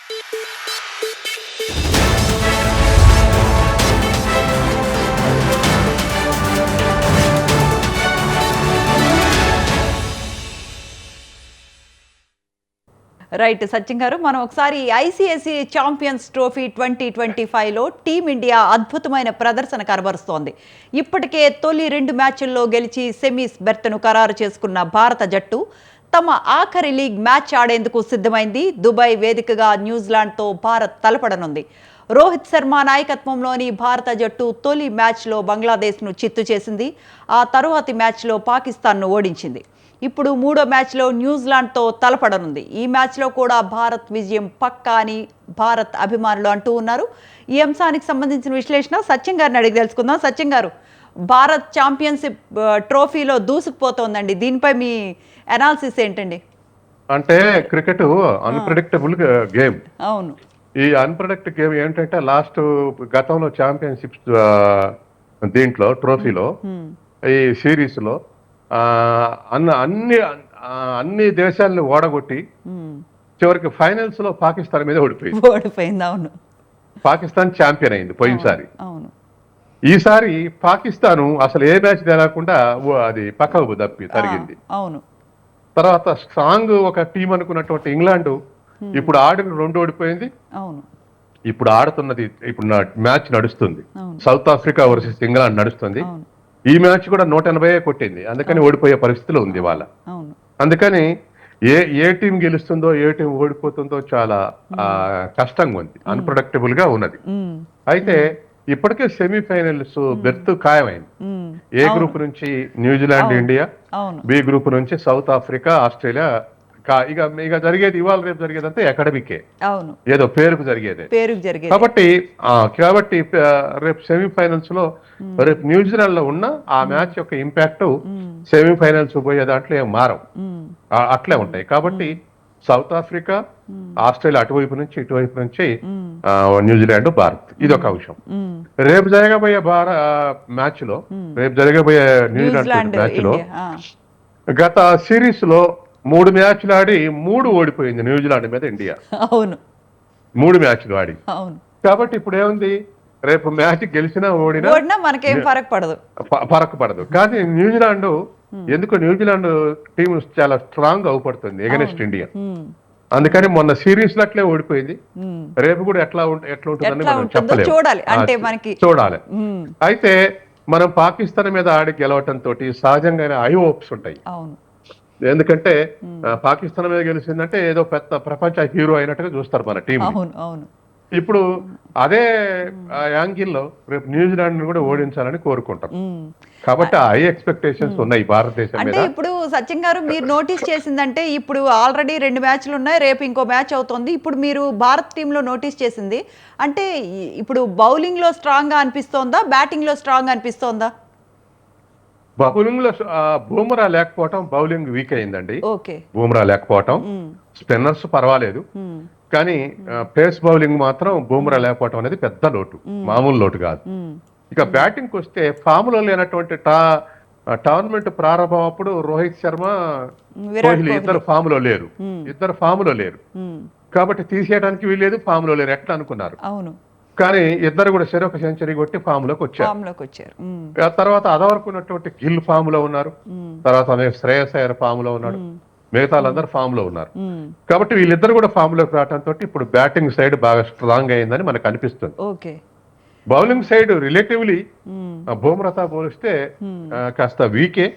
Right Sachin గారు, మనం ఒకసారి ఐసీఐసీ ఛాంపియన్స్ ట్రోఫీ 2025లో టీమిండియా అద్భుతమైన ప్రదర్శన కనబరుస్తోంది. ఇప్పటికే తొలి 2 మ్యాచ్ల్లో గెలిచి సెమీస్ బెర్త్ను ఖరారు చేసుకున్న భారత జట్టు తమ ఆఖరి లీగ్ మ్యాచ్ ఆడేందుకు సిద్ధమైంది. దుబాయ్ వేదికగా న్యూజిలాండ్తో భారత్ తలపడనుంది. రోహిత్ శర్మ నాయకత్వంలోని భారత జట్టు తొలి మ్యాచ్లో బంగ్లాదేశ్ను చిత్తు చేసింది. ఆ తరువాతి మ్యాచ్లో పాకిస్తాన్ను ఓడించింది. ఇప్పుడు 3వ మ్యాచ్లో న్యూజిలాండ్తో తలపడనుంది. ఈ మ్యాచ్లో కూడా భారత్ విజయం పక్కా అని భారత్ అభిమానులు అంటూ ఉన్నారు. ఈ అంశానికి సంబంధించిన విశ్లేషణ సచిన్ గారిని అడిగి తెలుసుకుందాం. సచిన్ గారు, భారత్ ఛాంపియన్షిప్ ట్రోఫీలో దూసుకుపోతోందండి, దీనిపై మీ అనాలిసిస్ ఏంటండి? అంటే క్రికెట్ అన్ప్రెడిక్టబుల్ గేమ్. అవును, ఈ అన్ప్రెడిక్ట్ గేమ్ ఏంటంటే గతంలో ఛాంపియన్షిప్ దీంట్లో ట్రోఫీలో ఈ సిరీస్ లో అన్ని దేశాలను ఓడగొట్టి చివరికి ఫైనల్స్ లో పాకిస్తాన్ మీద ఓడిపోయింది. అవును, పాకిస్తాన్ ఛాంపియన్ అయింది పోయినసారి. అవును, ఈసారి పాకిస్తాను అసలు ఏ మ్యాచ్ తేలకుండా అది పక్కకు తరిగింది. అవును. తర్వాత స్ట్రాంగ్ ఒక టీం అనుకున్నటువంటి ఇంగ్లాండ్ ఇప్పుడు ఆడిన 2 ఓడిపోయింది. అవును, ఇప్పుడు ఆడుతున్నది, ఇప్పుడు మ్యాచ్ నడుస్తుంది. సౌత్ ఆఫ్రికా వర్సెస్ ఇంగ్లాండ్ నడుస్తుంది. ఈ మ్యాచ్ కూడా 180 కొట్టింది, అందుకని ఓడిపోయే పరిస్థితిలో ఉంది వాళ్ళ. అందుకని ఏ టీం గెలుస్తుందో ఏ టీం ఓడిపోతుందో చాలా కష్టంగా ఉంది, అన్ప్రొడక్టబుల్ గా ఉన్నది. అయితే ఇప్పటికే సెమీఫైనల్స్ బెర్త్ ఖాయమైంది. ఏ గ్రూప్ నుంచి న్యూజిలాండ్, ఇండియా, బి గ్రూప్ నుంచి సౌత్ ఆఫ్రికా, ఆస్ట్రేలియా. ఇక జరిగేది ఇవాళ రేపు జరిగేదంతా అకాడమికే, ఏదో పేరుకు జరిగేదే. కాబట్టి రేపు సెమీఫైనల్స్ లో రేపు న్యూజిలాండ్ లో ఉన్న ఆ మ్యాచ్ యొక్క ఇంపాక్ట్ సెమీఫైనల్స్ పోయే దాంట్లో ఏం మారం, అట్లే ఉంటాయి. కాబట్టి సౌత్ ఆఫ్రికా, ఆస్ట్రేలియా అటువైపు నుంచి ఇటువైపు నుంచి న్యూజిలాండ్, భారత్, ఇది ఒక అంశం. రేపు జరగబోయే న్యూజిలాండ్ మ్యాచ్ లో గత సిరీస్ లో 3 మ్యాచ్లు ఆడి 3 ఓడిపోయింది న్యూజిలాండ్ మీద ఇండియా. అవును, 3 మ్యాచ్లు ఆడి. కాబట్టి ఇప్పుడు ఏముంది, రేపు మ్యాచ్ గెలిచినా ఓడినా మనకేం ఫరక్ పడదు. కానీ న్యూజిలాండ్ న్యూజిలాండ్ టీం చాలా స్ట్రాంగ్ అవుపడుతుంది ఎగనెస్ట్ ఇండియా. అందుకని మొన్న సిరీస్ లో అట్లే ఓడిపోయింది. రేపు కూడా ఎట్లా ఉంటుందని మనం చెప్పలేము, చూడాలి. అయితే మనం పాకిస్తాన్ మీద ఆడి గెలవటం తోటి సహజంగానే ఐ హోప్స్ ఉంటాయి. ఎందుకంటే పాకిస్తాన్ మీద గెలిచిందంటే ఏదో పెద్ద ప్రపంచ హీరో అయినట్టుగా చూస్తారు మన టీం. ఇప్పుడు అదే యాంగిల్లో రేపు న్యూజిలాండ్ కూడా ఓడించాలని కోరుకుంటాం. కాబట్టి హై ఎక్స్పెక్టేషన్స్ ఉన్నాయి భారతదేశం మీద. ఇప్పుడు సచిన్ గారు, మీరు నోటీస్ చేసిందంటే ఇప్పుడు ఆల్రెడీ 2 మ్యాచ్లు ఉన్నాయి, రేపు ఇంకో మ్యాచ్ అవుతుంది. ఇప్పుడు మీరు భారత్ టీంలో నోటీస్ చేసింది అంటే ఇప్పుడు బౌలింగ్ లో స్ట్రాంగ్ గా అనిపిస్తోందా, బ్యాటింగ్ లో స్ట్రాంగ్ అనిపిస్తోందా? బౌలింగ్ లో బూమ్రా లేకపోవటం బౌలింగ్ వీక్ అయిందండి. బూమ్రా లేకపోవటం, స్పిన్నర్స్ పర్వాలేదు, కానీ పేస్ బౌలింగ్ మాత్రం బూమ్రా లేకపోవటం అనేది పెద్ద లోటు, మామూలు లోటు కాదు. ఇక బ్యాటింగ్ వస్తే ఫామ్ లో లేనటువంటి టోర్నమెంట్ ప్రారంభం అప్పుడు రోహిత్ శర్మ, కోహ్లీ ఇద్దరు ఫామ్ లో లేరు. కాబట్టి తీసేయడానికి వీల్లేదు, ఫామ్ లో లేరు ఎట్లా అనుకున్నారు. కానీ ఇద్దరు కూడా ఒక సెంచరీ కొట్టి ఫామ్ లోకి వచ్చారు. తర్వాత అదవరకున్నటువంటి గిల్ ఫామ్ లో ఉన్నారు, తర్వాత శ్రేయస్ అయ్యర్ ఫామ్ లో ఉన్నాడు, మిగతా వాళ్ళందరూ ఫామ్ లో ఉన్నారు. కాబట్టి వీళ్ళిద్దరు కూడా ఫామ్ లోకి రావడంతో ఇప్పుడు బ్యాటింగ్ సైడ్ బాగా స్ట్రాంగ్ అయిందని మనకు అనిపిస్తుంది. బౌలింగ్ సైడ్ రిలేటివ్లీ బూమ్రాతో పోలిస్తే కాస్త వీకే,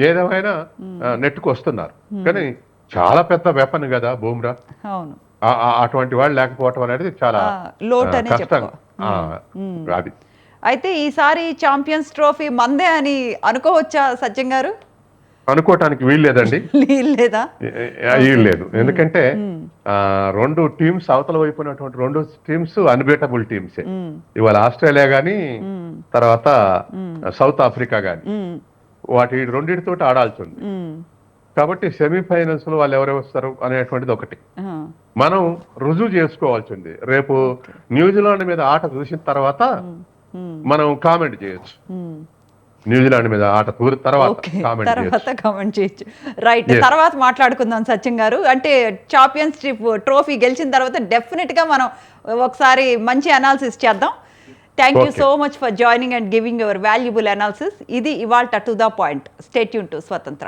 ఏదేమైనా నెట్కు వస్తున్నారు. కానీ చాలా పెద్ద వెపన్ కదా బూమ్రా, అటువంటి వాళ్ళు లేకపోవటం అనేది చాలా కష్టం. అది అయితే ఈసారి ఛాంపియన్స్ ట్రోఫీ మందే అని అనుకోవచ్చా సచిన్ గారు? అనుకోవటానికి వీల్లేదండి, వీల్లేదు. ఎందుకంటే 2 టీమ్స్ అవతల వైపు ఉన్నటువంటి 2 టీమ్స్ అన్బీటబుల్ టీమ్సే. ఇవాళ ఆస్ట్రేలియా గానీ తర్వాత సౌత్ ఆఫ్రికా గానీ వాటి రెండింటితో ఆడాల్సి ఉంది. కాబట్టి సెమీఫైనల్స్ లో వాళ్ళు ఎవరెవరు వస్తారు అనేటువంటిది ఒకటి మనం రుజువు చేసుకోవాల్సింది. రేపు న్యూజిలాండ్ మీద ఆట చూసిన తర్వాత మనం కామెంట్ చేయొచ్చు. న్యూజిలాండ్ మీద ఆట తర్వాత ఓకే కామెంట్ చేయొచ్చు. తర్వాత కామెంట్ చేయొచ్చు. Right, Yes. తర్వాత మాట్లాడుకుందాం సచిన్ గారు. అంటే ఛాంపియన్షిప్ ట్రోఫీ గెలిచిన తర్వాత డెఫినెట్గా మనం ఒకసారి మంచి అనాలిసిస్ చేద్దాం. Thank you Okay. So much for joining and giving your valuable analysis. ఇది ఇవాల్ట to the point. Stay tune to స్వతంత్ర.